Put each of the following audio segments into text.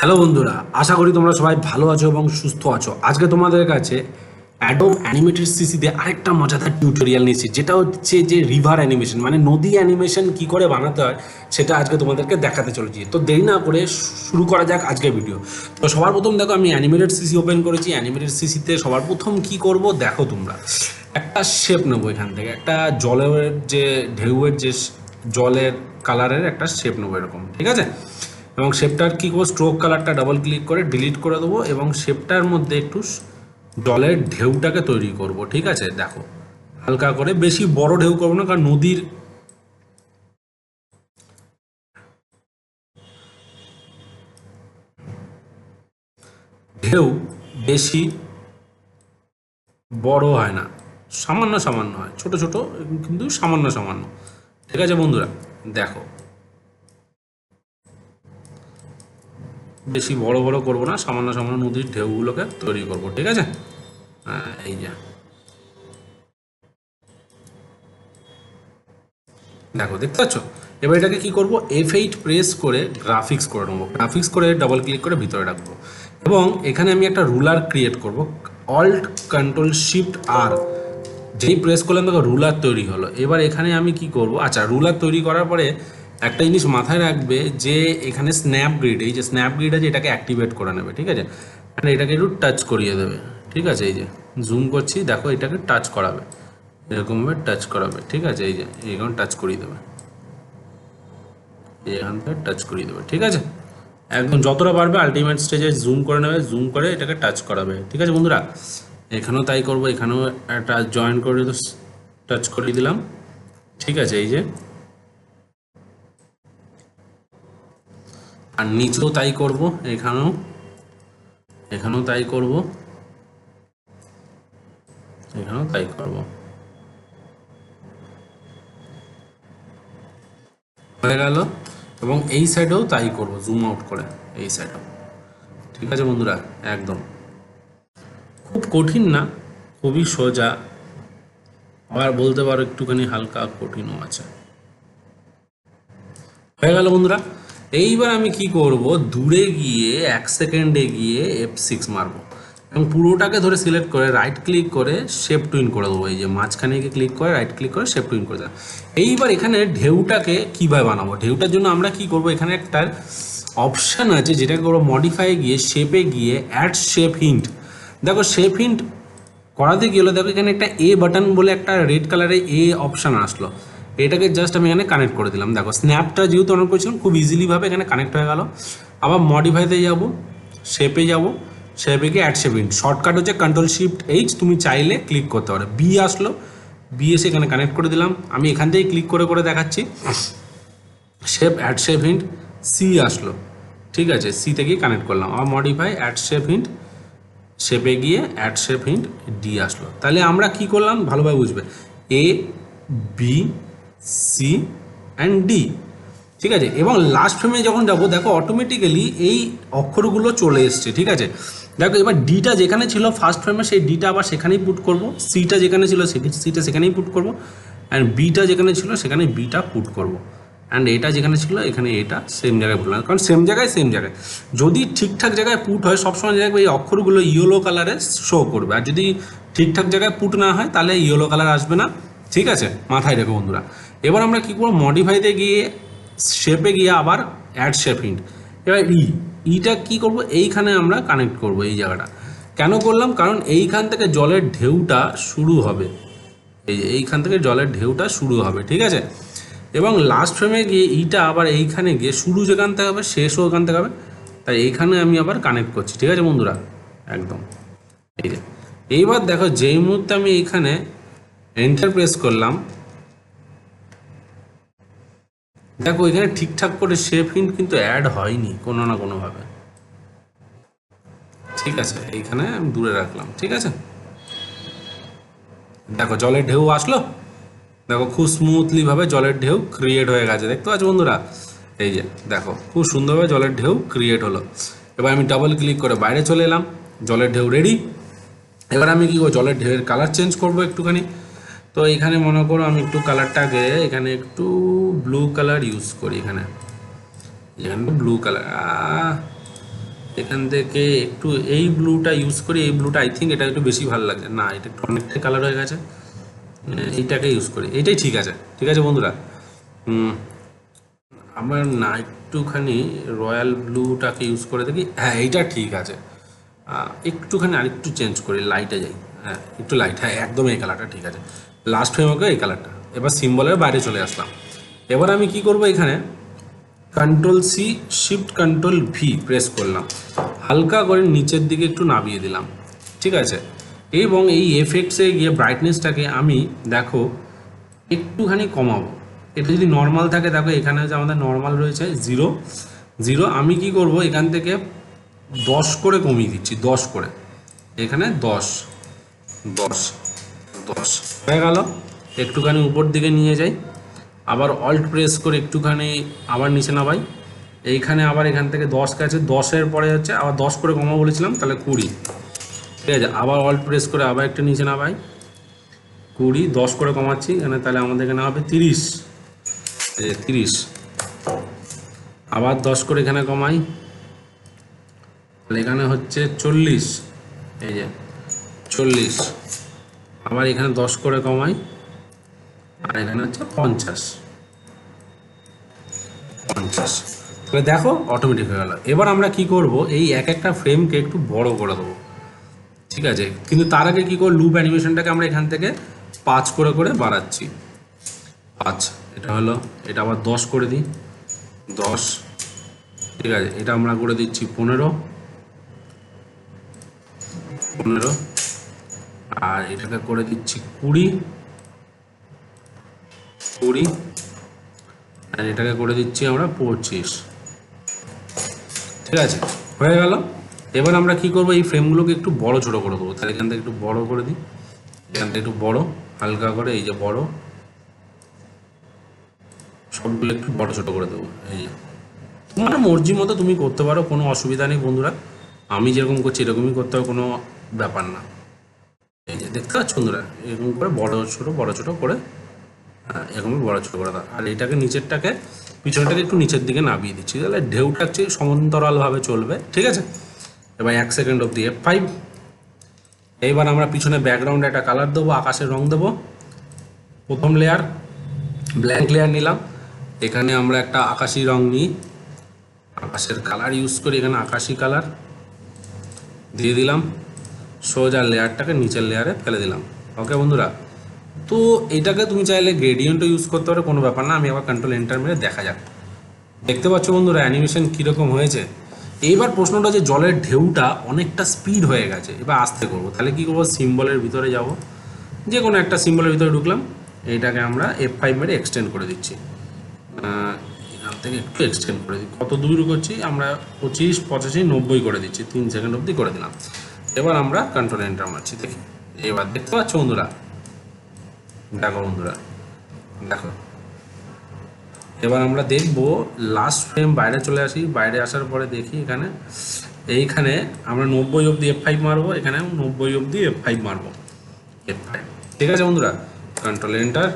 Hello বন্ধুরা, আশা করি তোমরা সবাই ভালো আছো এবং সুস্থ আছো। আজকে তোমাদের কাছে অ্যাডোব অ্যানিমেটেড সিসিতে আরেকটা মজাদার টিউটোরিয়াল নিয়েছি, যেটা হচ্ছে যে রিভার অ্যানিমেশন, মানে নদী অ্যানিমেশন কি করে বানাতে হয় সেটা আজকে তোমাদেরকে দেখাতে চলেছি। তো দেরি না করে শুরু করা যাক আজকের ভিডিও। তো সবার প্রথম দেখো, আমি অ্যানিমেটেড সিসি ওপেন করেছি। অ্যানিমেটেড সিসিতে সবার প্রথম কি করব দেখো তোমরা, একটা শেপ নেবো এখান থেকে, একটা জলের যে ঢেউয়ের যে জলের কালারের একটা শেপ নেবো এরকম, ঠিক আছে। এবং শেপটার কী করবো, স্ট্রোক কালারটা ডাবল ক্লিক করে ডিলিট করে দেবো এবং শেপটার মধ্যে একটু জলের ঢেউটাকে তৈরি করব, ঠিক আছে। দেখো হালকা করে, বেশি বড় ঢেউ করবো না, কারণ নদীর ঢেউ বেশি বড় হয় না, সামান্য সামান্য হয়, ছোট ছোট কিন্তু সামান্য সামান্য, ঠিক আছে বন্ধুরা। দেখো বেশি বড় বড় করবো না, সামান্য সামান্য নদীর ঢেউগুলোকে তৈরি করব, ঠিক আছে। এই যে দেখো, দেখতে পাচ্ছ। এবার এটাকে কি করব, F8 প্রেস করে গ্রাফিক্স করে নেবো। গ্রাফিক্স করে ডাবল ক্লিক করে ভিতরে রাখবো এবং এখানে আমি একটা রুলার ক্রিয়েট করব। অল্ট কন্ট্রোল শিফট আর যেই প্রেস করলাম দেখো রুলার তৈরি হলো। এবার এখানে আমি কি করব, আচ্ছা রুলার তৈরি করার পরে একটা জিনিস মাথায় রাখবে যে এখানে স্ন্যাপ গ্রিড, এই যে স্ন্যাপ গ্রিড আছে এটাকে অ্যাক্টিভেট করে নেবে, ঠিক আছে। মানে এটাকে একটু টাচ করিয়ে দেবে, ঠিক আছে। এই যে জুম করছি, দেখো এটাকে টাচ করাবে, এরকমভাবে টাচ করাবে, ঠিক আছে। এই যে এইখানে টাচ করিয়ে দেবে, এখান থেকে টাচ করিয়ে দেবে, ঠিক আছে। একদম যতটা পারবে আলটিমেট স্টেজে জুম করে নেবে, জুম করে এটাকে টাচ করাবে, ঠিক আছে বন্ধুরা। এখানেও তাই করব, এখানেও একটা জয়েন করে টাচ করিয়ে দিলাম, ঠিক আছে। এই যে আর নিচেও তাই করব, এখানেও এখানেও তাই করব, এখানেও তাই করব, হয়ে গেল। এবং এই সাইডেও তাই করব, জুম আউট করে এই সাইডেও, ঠিক আছে বন্ধুরা। একদম খুব কঠিন না, খুবই সোজা, আবার বলতে পারো একটুখানি হালকা কঠিনও আছে। হয়ে গেল বন্ধুরা। এইবার আমি কি করব, দূরে গিয়ে 1 সেকেন্ডে গিয়ে F6 মারবো এবং পুরোটাকে ধরে সিলেক্ট করে রাইট ক্লিক করে শেপ টুইন করে দেবো। এই যে মাঝখানে গিয়ে ক্লিক করে রাইট ক্লিক করে শেপ টুইন করে দেবো। এইবার এখানে ঢেউটাকে কীভাবে বানাবো, ঢেউটার জন্য আমরা কি করব, এখানে একটা অপশান আছে যেটাকে করবো মডিফাই গিয়ে শেপে গিয়ে অ্যাড শেপ হিন্ট। দেখো শেপ হিন্ট করাতে গেলে দেখো এখানে একটা এ বাটন বলে একটা রেড কালারের এ অপশান আসলো, এটাকে জাস্ট আমি এখানে কানেক্ট করে দিলাম। দেখো স্ন্যাপটা যেহেতু অন করেছিলাম খুব ইজিলিভাবে এখানে কানেক্ট হয়ে গেল। আবার মডিফাইতে যাব, শেপে যাব, শেপে গিয়ে অ্যাড শেপ হিন্ট, শর্টকাট হচ্ছে কন্ট্রোল শিফট এইচ, তুমি চাইলে ক্লিক করতে পারো। বি আসলো, বি এসে এখানে কানেক্ট করে দিলাম, আমি এখান থেকেই ক্লিক করে করে দেখাচ্ছি। শেপ অ্যাড শেপ হিন্ট, সি আসলো, ঠিক আছে, সি থেকে কানেক্ট করলাম। আবার মডিফাই অ্যাড শেপ হিন্ট, শেপে গিয়ে অ্যাড শেপ হিন্ট ডি আসলো। তাহলে আমরা কি করলাম ভালোভাবে বুঝবে, A B C and D, ঠিক আছে। এবং লাস্ট ফ্রেমে যখন যাবো দেখো অটোমেটিক্যালি এই অক্ষরগুলো চলে এসছে, ঠিক আছে। দেখো এবার ডিটা যেখানে ছিল ফার্স্ট ফ্রেমে সেই ডিটা আবার সেখানেই পুট করব, সিটা যেখানে ছিল সিটা সেখানেই পুট করব, অ্যান্ড বিটা যেখানে ছিল সেখানে বিটা পুট করব, অ্যান্ড এটা যেখানে ছিল এখানে এটা সেম জায়গায় পুট, কারণ সেম জায়গায় সেম জায়গায় যদি ঠিকঠাক জায়গায় পুট হয় সবসময় দেখবে এই অক্ষরগুলো ইয়েলো কালারে শো করবে, আর যদি ঠিকঠাক জায়গায় পুট না হয় তাহলে ইয়েলো কালার আসবে না, ঠিক আছে, মাথায় রেখো বন্ধুরা। এবার আমরা কী করবো, মডিফাইতে গিয়ে শেপে গিয়ে আবার অ্যাড শেপ হিন্ট, এবার ইটা কী করবো, এইখানে আমরা কানেক্ট করব এই জায়গাটা। কেন করলাম, কারণ এইখান থেকে জলের ঢেউটা শুরু হবে, এই যে এইখান থেকে জলের ঢেউটা শুরু হবে, ঠিক আছে। এবং লাস্ট ফ্রেমে গিয়ে ইটা আবার এইখানে গিয়ে শুরু যেখান থেকে হবে শেষও ওখান থেকে হবে, তাই এইখানে আমি আবার কানেক্ট করছি, ঠিক আছে বন্ধুরা। একদম এই যে এইবার দেখো যেই মুহূর্তে আমি এইখানে এন্টার প্রেস করলাম, দেখো এখানে ঠিকঠাক করে শেপ হিন্ট কিন্তু অ্যাড হয়নি কোনো না কোনোভাবে, ঠিক আছে। এইখানে আমি দূরে রাখলাম, ঠিক আছে। দেখো জলের ঢেউ আসলো, দেখো খুব স্মুথলিভাবে জলের ঢেউ ক্রিয়েট হয়ে গেছে, দেখতে পাচ্ছ বন্ধুরা। এই যে দেখো খুব সুন্দরভাবে জলের ঢেউ ক্রিয়েট হলো। এবার আমি ডাবল ক্লিক করে বাইরে চলে এলাম, জলের ঢেউ রেডি। এবার আমি কি করবো, জলের ঢেউয়ের কালার চেঞ্জ করবো একটুখানি। তো এখানে মনে করো আমি একটু কালারটাকে এখানে একটু ব্লু কালার ইউজ করি, এখানে ব্লু কালার, এখান থেকে একটু এই ব্লুটা ইউজ করি, এই ব্লুটা আই থিঙ্ক এটা একটু বেশি ভালো লাগছে, না এটা একটু অনেকটাই কালার হয়ে গেছে, এইটাকে ইউজ করি, এইটাই ঠিক আছে। ঠিক আছে বন্ধুরা, আমার না একটুখানি রয়্যাল ব্লুটাকে ইউজ করে দেখি, হ্যাঁ এইটা ঠিক আছে। একটুখানি আরেকটু চেঞ্জ করি, লাইটে যাই, হ্যাঁ একটু লাইট, হ্যাঁ একদম এই কালারটা ঠিক আছে। লাস্ট ফ্রেমকে এই কালারটা, এবার সিম্বলের বাইরে চলে আসলাম। এবার আমি কি করব, এখানে control C shift control V press করলাম, হালকা করে নিচের দিকে একটু নামিয়ে দিলাম, ঠিক আছে। এবং এই এফেক্টসে গিয়ে ব্রাইটনেসটাকে আমি দেখো একটুখানি কমাবো। এটা যদি নর্মাল থাকে, দেখো এখানে যে আমাদের নর্মাল রয়েছে 0 আমি কি করব, এখান থেকে 10 করে কমিয়ে দিচ্ছি, 10 করে, এখানে 10 10 10 হয়ে গেল। একটুখানি উপর দিকে নিয়ে যাই, আবার অল্ট প্রেস করে একটুখানি আবার নিচে নামাই, এইখানে আবার এখান থেকে 10 গেছে, 10-এর পরে হচ্ছে আবার 10 করে কমাবো বলেছিলাম, তাহলে 20, ঠিক আছে। আবার অল্ট প্রেস করে আবার একটু নিচে নামাই, 20, 10 করে কমাচ্ছি এখানে, তাহলে আমাদের এখানে হবে 30, 30, আবার 10 করে এখানে কমাই, তাহলে এখানে হচ্ছে 40, এই যে 40, আবার এখানে 10 করে কমাই, আর এখানে হচ্ছে 50, তাহলে দেখো অটোমেটিক হয়ে গেল। এবার আমরা কি করব, এই এক একটা ফ্রেমকে একটু বড় করে দেবো, ঠিক আছে। কিন্তু তার আগে কি করব, লুপ অ্যানিমেশনটাকে আমরা এখান থেকে 5 করে করে বাড়াচ্ছি, 5, এটা হলো, এটা আবার 10 করে দিই, 10, ঠিক আছে। এটা আমরা করে দিচ্ছি 15, আর এটাকে করে দিচ্ছি 20, আর এটাকে করে দিচ্ছি আমরা 25, ঠিক আছে, হয়ে গেল। এবার আমরা কি করব, এই ফ্রেমগুলোকে একটু বড় ছোট করে দেবো, তাহলে এখান থেকে একটু বড় করে দিই, এখান থেকে একটু বড়, হালকা করে, এই যে বড়, সবগুলো একটু বড় ছোট করে দেবো, এই যে তোমার মর্জি মতো তুমি করতে পারো, কোনো অসুবিধা নেই বন্ধুরা, আমি যেরকম করছি এরকমই করতে হবে, কোনো ব্যাপার না। এই যে দেখতে পাচ্ছ বন্ধুরা, এরকম করে বড় ছোট করে, হ্যাঁ এরকমই বড় ছোট করে দাও। আর এটাকে নিচেরটাকে, পিছনটাকে একটু নিচের দিকে নামিয়ে দিচ্ছি, তাহলে ঢেউটা হচ্ছে সমান্তরালভাবে চলবে, ঠিক আছে। এবার 1 সেকেন্ড অবধি F5। এইবার আমরা পিছনে ব্যাকগ্রাউন্ডে একটা কালার দেবো, আকাশের রং দেবো। প্রথম লেয়ার ব্ল্যাঙ্ক লেয়ার নিলাম, এখানে আমরা একটা আকাশি রং নিই, আকাশের কালার ইউজ করি, এখানে আকাশি কালার দিয়ে দিলাম, সোজা লেয়ারটাকে নিচের লেয়ারে ফেলে দিলাম। ওকে বন্ধুরা, তো এটাকে তুমি চাইলে গ্রেডিয়েন্টও ইউজ করতে পারো, কোনো ব্যাপার না। আমি আবার কন্ট্রোল এন্টার মেরে দেখা যাক। দেখতে পাচ্ছ বন্ধুরা অ্যানিমেশন কীরকম হয়েছে। এইবার প্রশ্নটা যে জলের ঢেউটা অনেকটা স্পিড হয়ে গেছে, এবার আস্তে করবো, তাহলে কী করবো, সিম্বলের ভিতরে যাব, যে কোনো একটা সিম্বলের ভিতরে ঢুকলাম, এইটাকে আমরা F5 মেরে এক্সটেন্ড করে দিচ্ছি, এখান থেকে একটু এক্সটেন্ড করে দিই, কত দূর করছি আমরা, 25, 85, 90 করে দিচ্ছি, 3 সেকেন্ড অবধি করে দিলাম। এবার আমরা কন্ট্রোল এন্টার মারছি, দেখি। এবার দেখতে পাচ্ছ বন্ধুরা, দেখো বন্ধুরা, দেখো। এবার আমরা দেখব লাস্ট ফ্রেম বাইরে চলে আসি, বাইরে আসার পরে দেখি এখানে, এইখানে আমরা 90 অবধি F5 মারবো, এখানে 90 অবধি F5 মারবো, F5, ঠিক আছে বন্ধুরা। কন্ট্রোল এন্টার,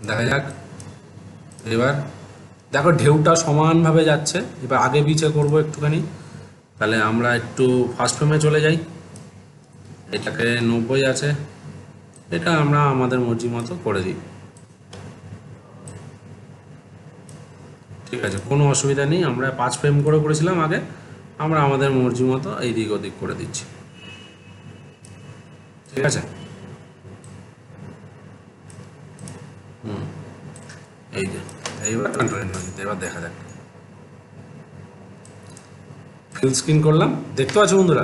দেখা যাক। এবার দেখো ঢেউটা সমানভাবে যাচ্ছে। এবার আগে পিছে করব একটুখানি, তাহলে আমরা একটু ফার্স্ট ফ্রেমে চলে যাই, এটাকে 90 আছে, এটা আমরা আমাদের মর্জি মতো করে দিই, ঠিক আছে, কোনো অসুবিধা নেই। আমরা 5 ফ্রেম করে করেছিলাম আগে, আমরা আমাদের মর্জি মতো এই দিক ওদিক করে দিচ্ছি, ঠিক আছে। এই যে এইবার কন্ট্রোল এন্টার দিতে, এবার দেখা যাক। ফুল স্ক্রিন করলাম, দেখতে পাচ্ছ বন্ধুরা,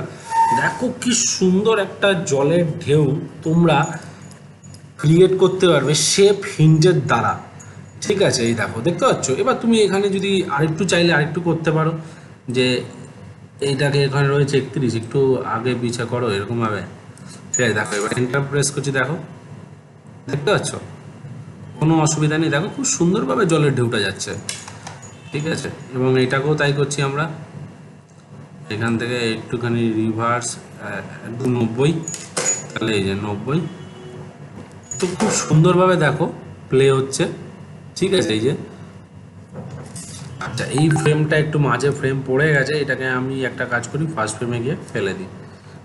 দেখো কি সুন্দর একটা জলের ঢেউ তোমরা ক্রিয়েট করতে পারবে শেপ হিঞ্জের দ্বারা, ঠিক আছে। এই দেখো দেখতে পাচ্ছ। এবার তুমি এখানে যদি আরেকটু চাইলে আরেকটু করতে পারো, যে এইটাকে এখানে রয়েছে 31, একটু আগে পিছে করো এরকমভাবে, ঠিক আছে। দেখো এবার এন্টার প্রেস করছি, দেখো দেখতে পাচ্ছ, কোনো অসুবিধা নেই, দেখো খুব সুন্দরভাবে জলের ঢেউটা যাচ্ছে, ঠিক আছে। এবং এইটাকেও তাই করছি আমরা, এখান থেকে একটুখানি রিভার্স, একদম 90, তাহলে এই যে 90, তো খুব সুন্দরভাবে দেখো প্লে হচ্ছে, ঠিক আছে। এই যে আচ্ছা এই ফ্রেমটা একটু মাঝে ফ্রেম পড়ে গেছে, এটাকে আমি একটা কাজ করি ফার্স্ট ফ্রেমে গিয়ে ফেলে দিই।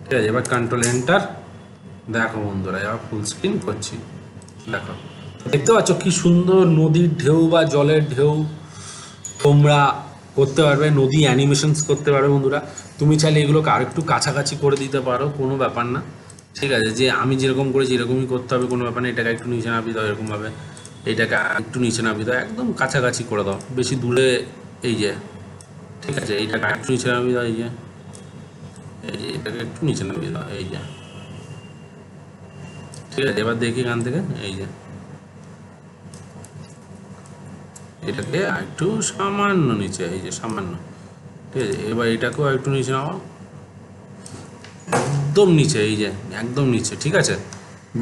ঠিক আছে, এবার কন্ট্রোল এন্টার। দেখো বন্ধুরা এবার ফুল স্ক্রিন করছি, দেখো দেখতে পাচ্ছ কি সুন্দর নদীর ঢেউ বা জলের ঢেউ তোমরা করতে পারবে, নদী অ্যানিমেশনস করতে পারবে বন্ধুরা। তুমি চাইলে এগুলোকে আরেকটু কাছাকাছি করে দিতে পারো, কোনো ব্যাপার না। ঠিক আছে, যে আমি যেরকম করেছি এরকমই করতে হবে, কোনো ব্যাপার না। এটাকে একটু নিচে নামিয়ে দাও এরকমভাবে, এইটাকে একটু নিচে নামিয়ে দাও, একদম কাছাকাছি করে দাও, বেশি দূরে। এই যে ঠিক আছে, এইটাকে একটু নিচে নামিয়ে দাও, এই যে এটাকে একটু নিচে নামিয়ে দাও, এই যে ঠিক আছে। এবার দেখি এখান থেকে, এই যে এটাকে একটু সামান্য নিচে, এই যে সামান্য। ঠিক আছে, এবার এটাকেও একটু নিচে নাও, একদম নিচে, এই যে একদম নিচে। ঠিক আছে,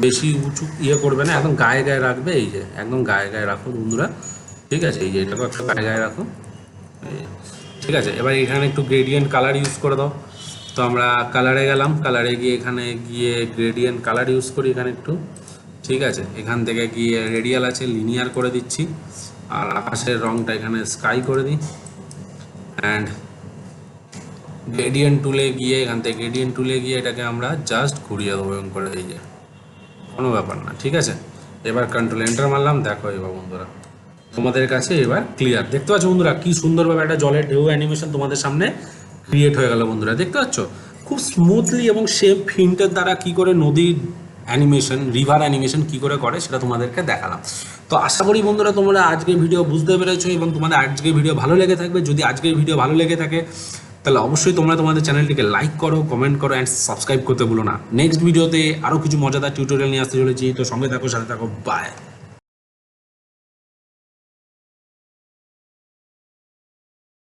বেশি উঁচু করবে না, একদম গায়ে গায়ে রাখবে, এই যে একদম গায়ে গায়ে রাখো বন্ধুরা। ঠিক আছে, এই যে এটাকেও একটু গায়ে গায়ে রাখো, ঠিক আছে। এবার এখানে একটু গ্রেডিয়েন্ট কালার ইউজ করে দাও। তো আমরা কালারে গেলাম, কালারে গিয়ে এখানে গিয়ে গ্রেডিয়েন্ট কালার ইউজ করি এখানে একটু। ঠিক আছে, এখান থেকে গিয়ে রেডিয়াল আছে লিনিয়ার করে দিচ্ছি, আর আকাশের রংটা এখানে স্কাই করে দিই। অ্যান্ড গ্রেডিয়েন্ট টুলে গিয়ে এখান থেকে গ্রেডিয়েন্ট টুলে গিয়ে এটাকে আমরা জাস্ট ঘুরিয়ে দেবো এবং করে দিই, যে কোনো ব্যাপার না। ঠিক আছে, এবার কন্ট্রোল এন্টার মারলাম, দেখো এবার বন্ধুরা তোমাদের কাছে এবার ক্লিয়ার দেখতে পাচ্ছ বন্ধুরা, কি সুন্দরভাবে একটা জলের ঢেউ অ্যানিমেশন তোমাদের সামনে ক্রিয়েট হয়ে গেল বন্ধুরা। দেখতে পাচ্ছ খুব স্মুথলি এবং শেপ হিন্টের দ্বারা কি করে নদীর অ্যানিমেশন, রিভার অ্যানিমেশন কি করে করে সেটা তোমাদেরকে দেখালাম। তো আশা করি বন্ধুরা তোমরা আজকের ভিডিও বুঝতে পেরেছো এবং তোমাদের আজকের ভিডিও ভালো লেগে থাকবে। যদি আজকের ভিডিও ভালো লেগে থাকে তাহলে অবশ্যই তোমরা তোমাদের চ্যানেলটিকে লাইক করো, কমেন্ট করো অ্যান্ড সাবস্ক্রাইব করতে ভুলো না। নেক্সট ভিডিওতে আরও কিছু মজাদার টিউটোরিয়াল নিয়ে আসতে চলেছি, তো সঙ্গে থাকো, সাথে থাকো, বাই।